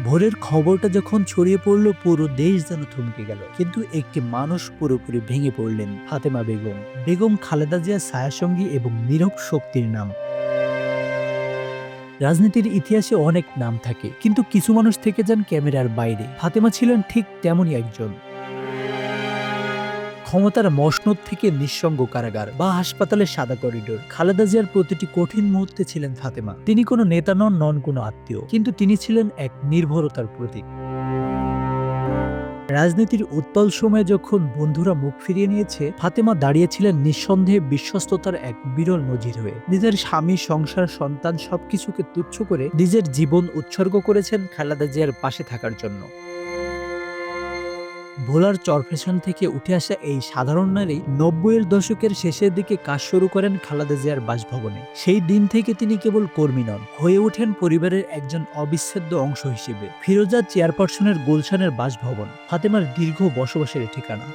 ভোরের খবরটা যখন ছড়িয়ে পড়ল পুরো দেশ যেন থমকে গেল। কিন্তু একটি মানুষ পুরোপুরি ভেঙে পড়লেন, ফাতেমা বেগম। বেগম খালেদা জিয়ার ছায়াসঙ্গী এবং নীরব শক্তির নাম। রাজনীতির ইতিহাসে অনেক নাম থাকে, কিন্তু কিছু মানুষ থেকে যান ক্যামেরার বাইরে। ফাতেমা ছিলেন ঠিক তেমনই একজন। ক্ষমতার মসনদ থেকে নিঃসঙ্গ কারাগার বা হাসপাতালের সাদা করিডোর, খালেদা জিয়ার প্রতিটি কঠিন মুহূর্তে ছিলেন ফাতেমা। তিনি কোনো নেতা নন কোনো আত্মীয়, কিন্তু তিনি ছিলেন এক নির্ভরতার প্রতীক। রাজনীতির উত্তাল সময়ে যখন বন্ধুরা মুখ ফিরিয়ে নিয়েছে, ফাতেমা দাঁড়িয়েছিলেন নিঃসন্দেহে বিশ্বস্ততার এক বিরল নজির হয়ে। নিজের স্বামী, সংসার, সন্তান সবকিছুকে তুচ্ছ করে নিজের জীবন উৎসর্গ করেছেন খালেদা জিয়ার পাশে থাকার জন্য। ভোলার চরফ্যাশন থেকে উঠে আসা এই সাধারণ নারী ৯০-এর দশকের শেষের দিকে কাজ শুরু করেন খালেদা জিয়ার বাসভবনে। সেই দিন থেকে তিনি কেবল কর্মী নন, হয়ে ওঠেন পরিবারের একজন অবিচ্ছেদ্য অংশ হিসেবে। ফিরোজা চেয়ারপারসনের গুলশানের বাসভবন ফাতেমার দীর্ঘ বসবাসের ঠিকানা।